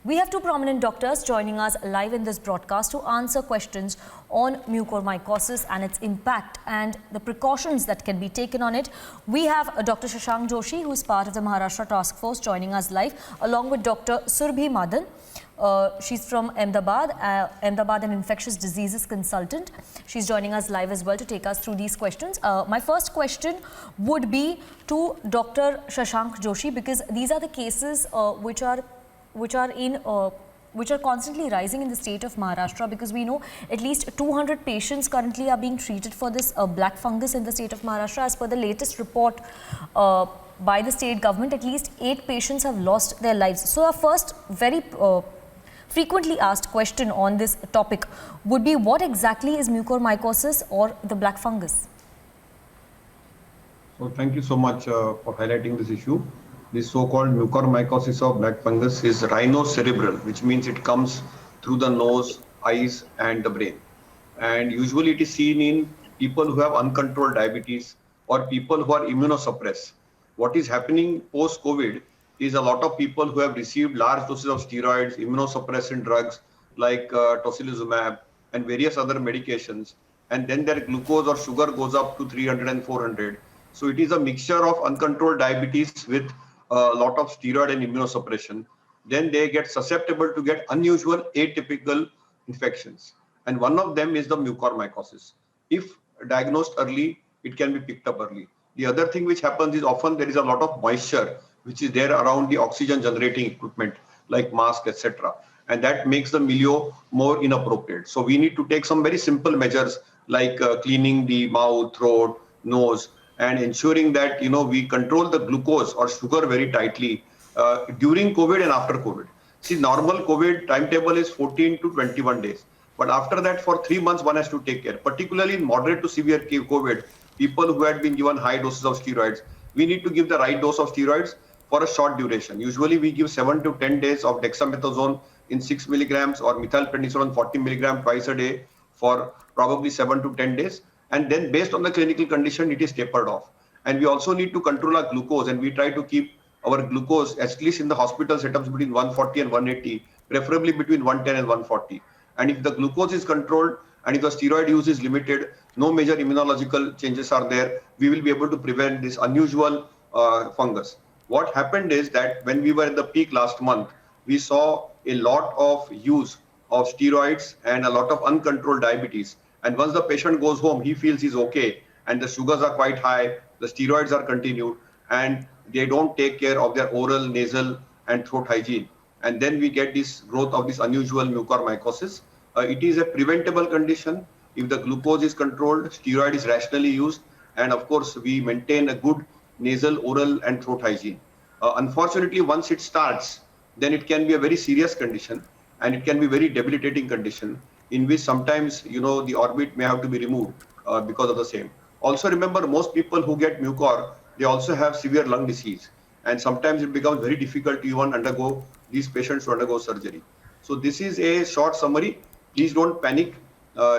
We have two prominent doctors joining us live in this broadcast to answer questions on mucormycosis and its impact and the precautions that can be taken on it. We have Dr. Shashank Joshi, who is part of the Maharashtra Task Force, joining us live, along with Dr. Surbhi Madan. She's from Ahmedabad, an infectious diseases consultant. She's joining us live as well to take us through these questions. My first question would be to Dr. Shashank Joshi, because these are the cases which are constantly rising in the state of Maharashtra, because we know at least 200 patients currently are being treated for this black fungus in the state of Maharashtra. As per the latest report by the state government, at least 8 patients have lost their lives. So our first very frequently asked question on this topic would be, what exactly is mucormycosis or the black fungus? So thank you so much for highlighting this issue. This so-called mucormycosis of black fungus is rhinocerebral, which means it comes through the nose, eyes and the brain. And usually it is seen in people who have uncontrolled diabetes or people who are immunosuppressed. What is happening post-COVID is a lot of people who have received large doses of steroids, immunosuppressant drugs like tocilizumab and various other medications, and then their glucose or sugar goes up to 300 and 400. So it is a mixture of uncontrolled diabetes with a lot of steroid and immunosuppression. Then they get susceptible to get unusual atypical infections. And one of them is the mucormycosis. If diagnosed early, it can be picked up early. The other thing which happens is often there is a lot of moisture which is there around the oxygen generating equipment like mask, etc. And that makes the milieu more inappropriate. So we need to take some very simple measures like cleaning the mouth, throat, nose, and ensuring that we control the glucose or sugar very tightly during COVID and after COVID. See, normal COVID timetable is 14 to 21 days. But after that, for 3 months, one has to take care, particularly in moderate to severe COVID, people who had been given high doses of steroids. We need to give the right dose of steroids for a short duration. Usually we give 7 to 10 days of dexamethasone in 6 milligrams or methylprednisolone 40 milligrams twice a day for probably 7 to 10 days. And then based on the clinical condition, it is tapered off. And we also need to control our glucose, and we try to keep our glucose, at least in the hospital setups, between 140 and 180, preferably between 110 and 140. And if the glucose is controlled and if the steroid use is limited, no major immunological changes are there, we will be able to prevent this unusual fungus. What happened is that when we were at the peak last month, we saw a lot of use of steroids and a lot of uncontrolled diabetes. And once the patient goes home, he feels he's okay, and the sugars are quite high, the steroids are continued, and they don't take care of their oral, nasal, and throat hygiene. And then we get this growth of this unusual mucormycosis. It is a preventable condition if the glucose is controlled, steroid is rationally used, and of course we maintain a good nasal, oral, and throat hygiene. Unfortunately, once it starts, then it can be a very serious condition, and it can be very debilitating condition, in which sometimes the orbit may have to be removed because of the same. Also remember, most people who get mucor, they also have severe lung disease, and sometimes it becomes very difficult to even these patients to undergo surgery. So this is a short summary. Please don't panic.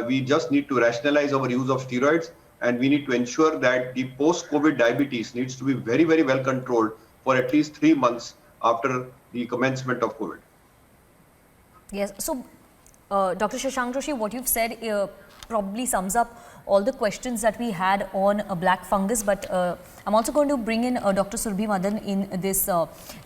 We just need to rationalize our use of steroids, and we need to ensure that the post-COVID diabetes needs to be very, very well controlled for at least 3 months after the commencement of COVID. Yes. So, Dr. Shashank Joshi, what you've said probably sums up all the questions that we had on black fungus, but I'm also going to bring in Dr. Surbhi Madan in this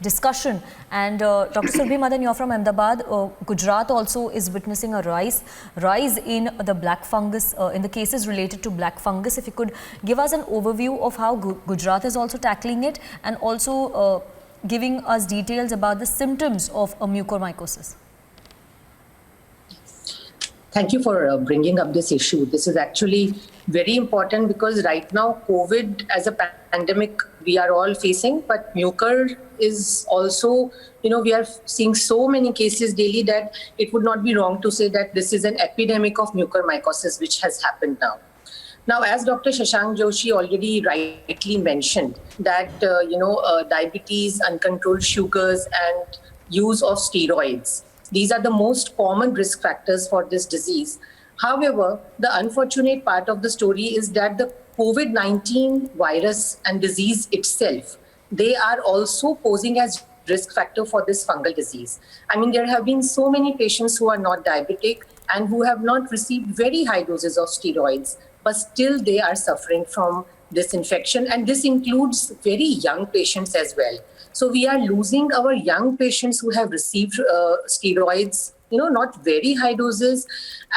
discussion. And Dr. Surbhi Madan, you're from Ahmedabad. Gujarat also is witnessing a rise in the black fungus, in the cases related to black fungus. If you could give us an overview of how Gujarat is also tackling it, and also giving us details about the symptoms of mucormycosis. Thank you for bringing up this issue. This is actually very important, because right now COVID as a pandemic we are all facing, but mucor is also, we are seeing so many cases daily that it would not be wrong to say that this is an epidemic of mucormycosis which has happened now. Now, as Dr. Shashank Joshi already rightly mentioned, that diabetes, uncontrolled sugars and use of steroids, these are the most common risk factors for this disease. However, the unfortunate part of the story is that the COVID-19 virus and disease itself, they are also posing as risk factor for this fungal disease. I mean, there have been so many patients who are not diabetic and who have not received very high doses of steroids, but still they are suffering from this infection. And this includes very young patients as well. So we are losing our young patients who have received steroids, not very high doses,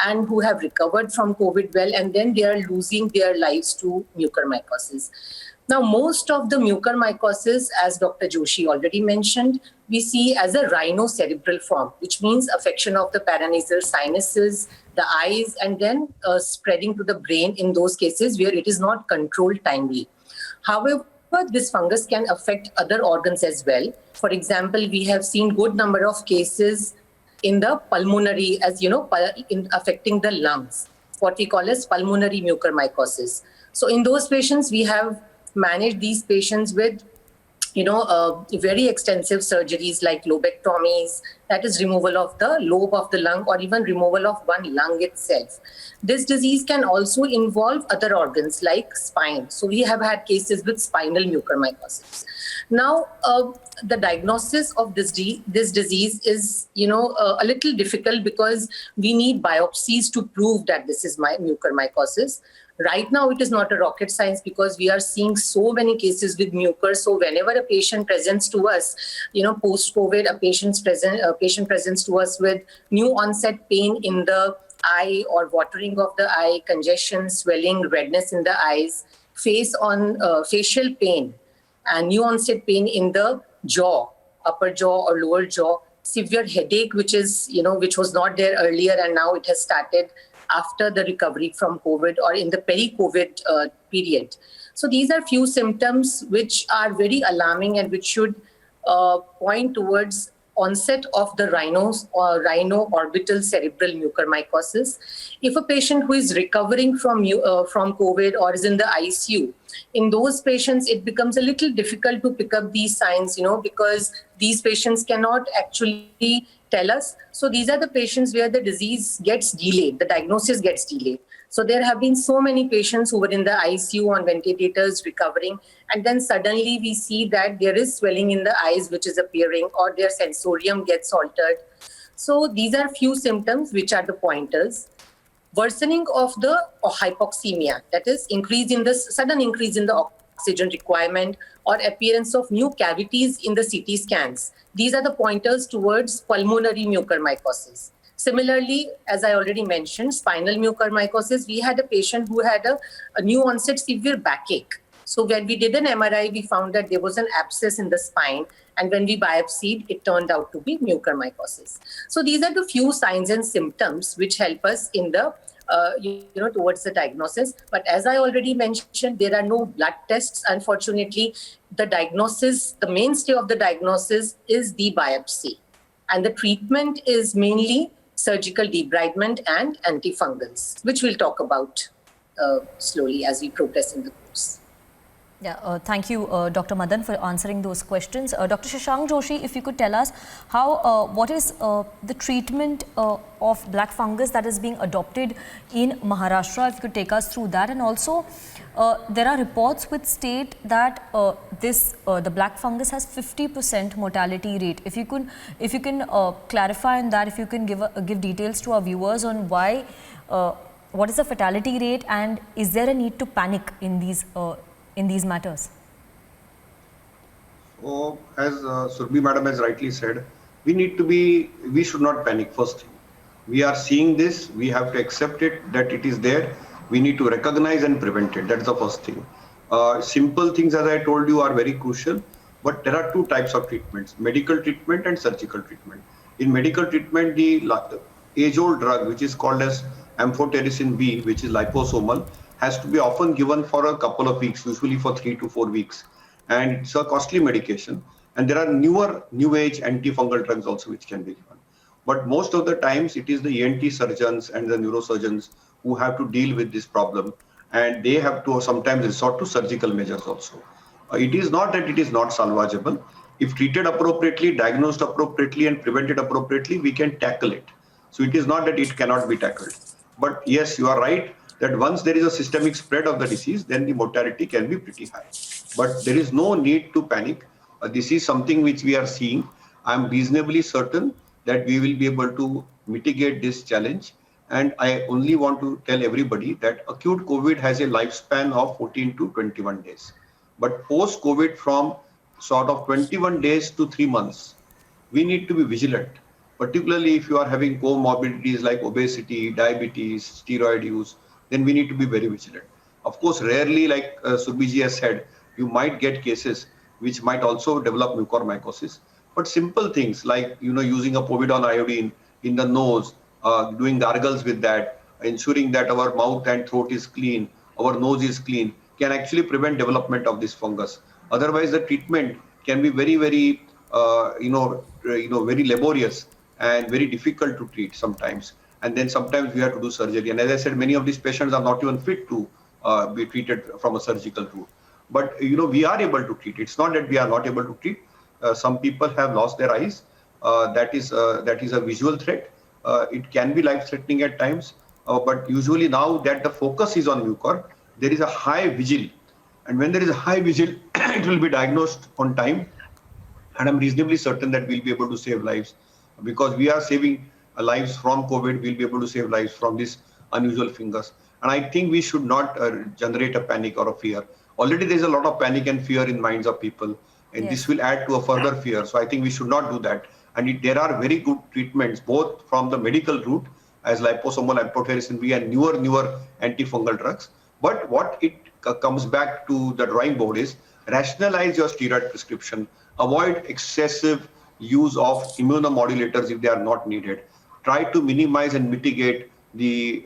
and who have recovered from COVID well, and then they are losing their lives to mucormycosis. Now, most of the mucormycosis, as Dr. Joshi already mentioned, we see as a rhinocerebral form, which means affection of the paranasal sinuses, the eyes, and then spreading to the brain in those cases where it is not controlled timely. However, this fungus can affect other organs as well. For example, we have seen good number of cases in the pulmonary, in affecting the lungs, what we call as pulmonary mucormycosis. So in those patients, we have managed these patients with very extensive surgeries like lobectomies, that is removal of the lobe of the lung or even removal of one lung itself. This disease can also involve other organs like spine. So we have had cases with spinal mucormycosis. Now, the diagnosis of this disease is, a little difficult because we need biopsies to prove that this is mucormycosis. Right now, it is not a rocket science because we are seeing so many cases with mucor. So whenever a patient presents to us, post-COVID, a patient presents to us with new onset pain in the eye or watering of the eye, congestion, swelling, redness in the eyes, facial pain, and new onset pain in the jaw, upper jaw or lower jaw, severe headache, which was not there earlier and now it has started after the recovery from COVID or in the peri-COVID period. So these are few symptoms which are very alarming and which should point towards onset of the rhino-orbital cerebral mucormycosis. If a patient who is recovering from COVID or is in the ICU, in those patients, it becomes a little difficult to pick up these signs, because these patients cannot actually tell us. So these are the patients where the disease gets delayed, the diagnosis gets delayed. So there have been so many patients who were in the ICU on ventilators recovering, and then suddenly we see that there is swelling in the eyes which is appearing or their sensorium gets altered. So these are few symptoms which are the pointers. Worsening of the hypoxemia, that is sudden increase in the oxygen requirement or appearance of new cavities in the CT scans. These are the pointers towards pulmonary mucormycosis. Similarly, as I already mentioned, spinal mucormycosis, we had a patient who had a new onset severe backache. So when we did an MRI, we found that there was an abscess in the spine. And when we biopsied, it turned out to be mucormycosis. So these are the few signs and symptoms which help us in the, towards the diagnosis. But as I already mentioned, there are no blood tests. Unfortunately, the mainstay of the diagnosis is the biopsy. And the treatment is mainly surgical debridement and antifungals, which we'll talk about slowly as we progress in the course. Yeah, thank you, Dr. Madan, for answering those questions. Dr. Shashank Joshi, if you could tell us what is the treatment of black fungus that is being adopted in Maharashtra, if you could take us through that. And also, there are reports which state that the black fungus has 50% mortality rate. If you can clarify on that, if you can give details to our viewers on why, what is the fatality rate, and is there a need to panic in these matters? So, as Surbhi Madam has rightly said, we should not panic first. We are seeing this, we have to accept it, that it is there. We need to recognize and prevent it. That's the first thing. Simple things, as I told you, are very crucial, but there are two types of treatments, medical treatment and surgical treatment. In medical treatment, the age-old drug, which is called as amphotericin B, which is liposomal, has to be often given for a couple of weeks, usually for 3 to 4 weeks. And it's a costly medication. And there are new age antifungal drugs also which can be given. But most of the times it is the ENT surgeons and the neurosurgeons who have to deal with this problem. And they have to sometimes resort to surgical measures also. It is not that it is not salvageable. If treated appropriately, diagnosed appropriately and prevented appropriately, we can tackle it. So it is not that it cannot be tackled. But yes, you are right that once there is a systemic spread of the disease, then the mortality can be pretty high. But there is no need to panic. this is something which we are seeing. I'm reasonably certain that we will be able to mitigate this challenge. And I only want to tell everybody that acute COVID has a lifespan of 14 to 21 days. But post-COVID, from sort of 21 days to 3 months, we need to be vigilant, particularly if you are having comorbidities like obesity, diabetes, steroid use, then we need to be very vigilant. Of course, rarely, like Surbhi has said, you might get cases which might also develop mucormycosis. But simple things like, using a povidone iodine in the nose, doing gargles with that, ensuring that our mouth and throat is clean, our nose is clean, can actually prevent development of this fungus. Otherwise, the treatment can be very, very, very laborious and very difficult to treat sometimes. And then sometimes we have to do surgery. And as I said, many of these patients are not even fit to be treated from a surgical route. But we are able to treat. It's not that we are not able to treat. Some people have lost their eyes. That is a visual threat. It can be life-threatening at times. But usually now that the focus is on mucor, there is a high vigil. And when there is a high vigil, it will be diagnosed on time. And I'm reasonably certain that we'll be able to save lives, because we are saving lives from COVID. We'll be able to save lives from this unusual fungus. And I think we should not generate a panic or a fear. Already there's a lot of panic and fear in minds of people, and this will add to a further fear. So I think we should not do that. And there are very good treatments, both from the medical route, as liposomal amphotericin B and newer antifungal drugs. But what it comes back to the drawing board is rationalize your steroid prescription, avoid excessive use of immunomodulators if they are not needed. Try to minimize and mitigate the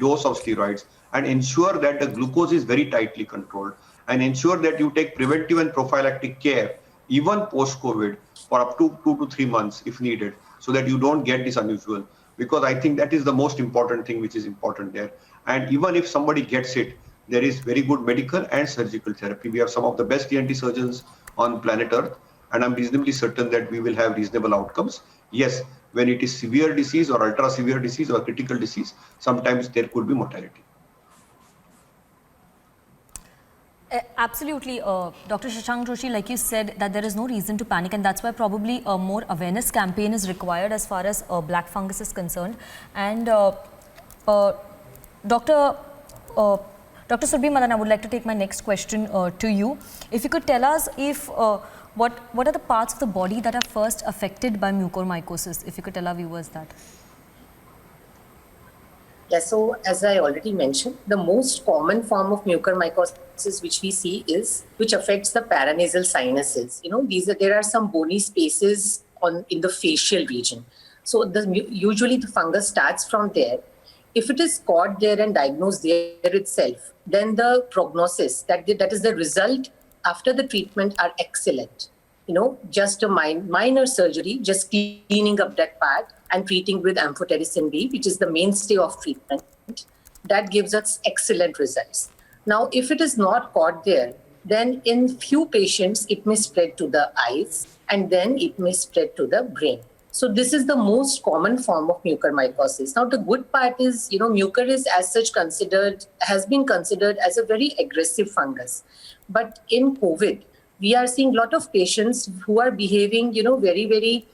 dose of steroids, and ensure that the glucose is very tightly controlled, and ensure that you take preventive and prophylactic care even post-COVID for up to 2 to 3 months if needed, so that you don't get this unusual. Because I think that is the most important thing which is important there. And even if somebody gets it, there is very good medical and surgical therapy. We have some of the best ENT surgeons on planet Earth, and I'm reasonably certain that we will have reasonable outcomes. Yes, when it is severe disease or ultra severe disease or critical disease, sometimes there could be mortality. Absolutely, Dr. Shashank Joshi, like you said, that there is no reason to panic, and that's why probably a more awareness campaign is required as far as black fungus is concerned. And Dr. Surbhi Madan, I would like to take my next question to you. If you could tell us if what are the parts of the body that are first affected by mucormycosis? If you could tell our viewers that. Yeah, so as I already mentioned, the most common form of mucormycosis which we see is which affects the paranasal sinuses. There are some bony spaces in the facial region. So usually the fungus starts from there. If it is caught there and diagnosed there itself, then the prognosis, that is the result after the treatment, are excellent. Just a minor surgery, just cleaning up that part and treating with amphotericin B, which is the mainstay of treatment, that gives us excellent results. Now, if it is not caught there, then in few patients, it may spread to the eyes, and then it may spread to the brain. So this is the most common form of mucormycosis. Now, the good part is, mucor is as such has been considered as a very aggressive fungus. But in COVID, we are seeing a lot of patients who are behaving, very, very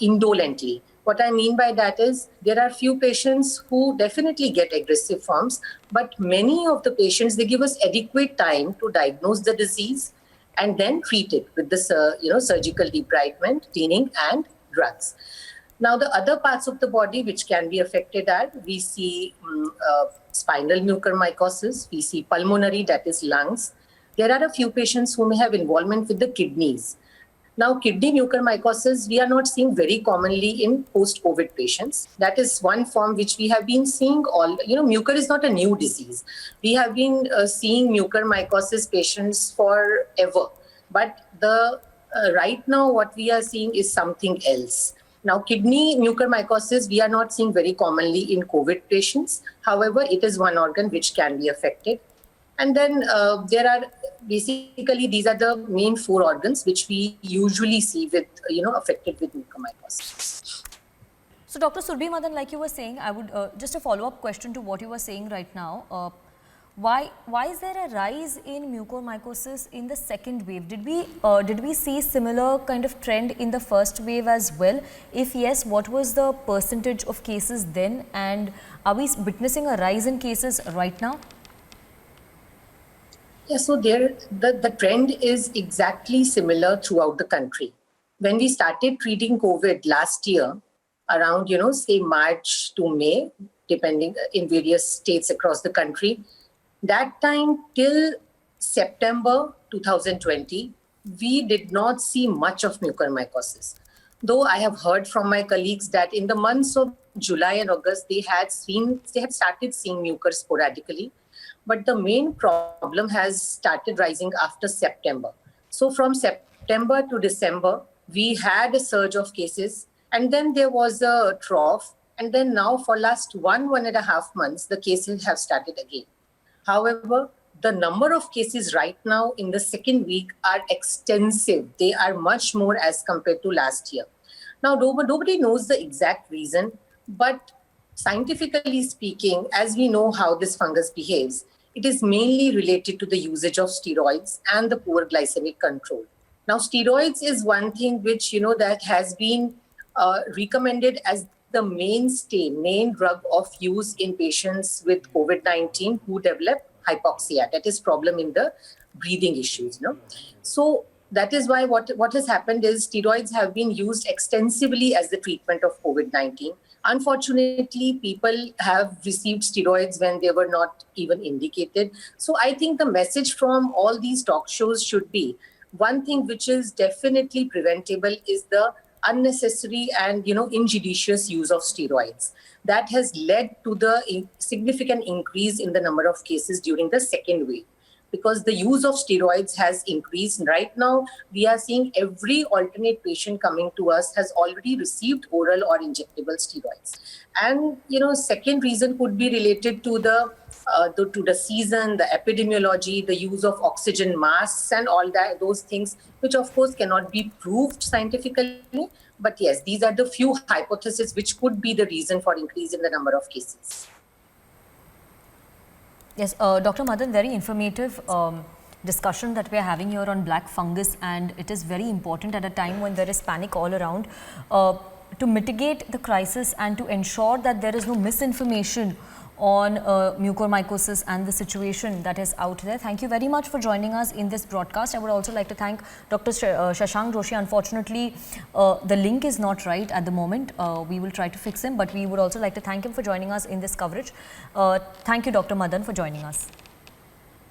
indolently. What I mean by that is there are few patients who definitely get aggressive forms, but many of the patients, they give us adequate time to diagnose the disease and then treat it with this, surgical debridement, cleaning, and drugs. Now, the other parts of the body which can be affected are, we see spinal mucormycosis, we see pulmonary, that is lungs. There are a few patients who may have involvement with the kidneys. Now, kidney mucormycosis, we are not seeing very commonly in post-COVID patients. That is one form which we have been seeing mucor is not a new disease. We have been seeing mucormycosis patients forever. But right now, what we are seeing is something else. Now, kidney mucormycosis, we are not seeing very commonly in COVID patients. However, it is one organ which can be affected. And then there are basically, these are the main 4 organs which we usually see with, affected with mucormycosis. So, Dr. Surbhi Madan, like you were saying, I would just a follow-up question to what you were saying right now. Why is there a rise in mucormycosis in the second wave? Did we see similar kind of trend in the first wave as well? If yes, what was the percentage of cases then, and are we witnessing a rise in cases right now? Yeah, so the trend is exactly similar throughout the country. When we started treating COVID last year, around, say March to May, depending in various states across the country, that time till September 2020, we did not see much of mucormycosis. Though I have heard from my colleagues that in the months of July and August, they had started seeing mucor sporadically. But the main problem has started rising after September. So from September to December, we had a surge of cases, and then there was a trough. And then now for last 1.5 months, the cases have started again. However, the number of cases right now in the second week are extensive. They are much more as compared to last year. Now, nobody knows the exact reason, but scientifically speaking, as we know how this fungus behaves, it is mainly related to the usage of steroids and the poor glycemic control. Now, steroids is one thing which, that has been recommended as the main drug of use in patients with COVID-19 who develop hypoxia, that is problem in the breathing issues. So that is why what has happened is steroids have been used extensively as the treatment of COVID-19. Unfortunately, people have received steroids when they were not even indicated. So I think the message from all these talk shows should be one thing which is definitely preventable is the unnecessary and injudicious use of steroids. That has led to the significant increase in the number of cases during the second wave, because the use of steroids has increased. Right now, we are seeing every alternate patient coming to us has already received oral or injectable steroids. And, second reason could be related to the season, the epidemiology, the use of oxygen masks and all that, those things, which of course cannot be proved scientifically. But yes, these are the few hypotheses which could be the reason for increase in the number of cases. Yes, Dr. Madan, very informative discussion that we are having here on black fungus, and it is very important at a time when there is panic all around to mitigate the crisis and to ensure that there is no misinformation on mucormycosis and the situation that is out there. Thank you very much for joining us in this broadcast. I would also like to thank Dr. Shashank Joshi. Unfortunately, the link is not right at the moment. We will try to fix him, but we would also like to thank him for joining us in this coverage. Thank you, Dr. Madan, for joining us.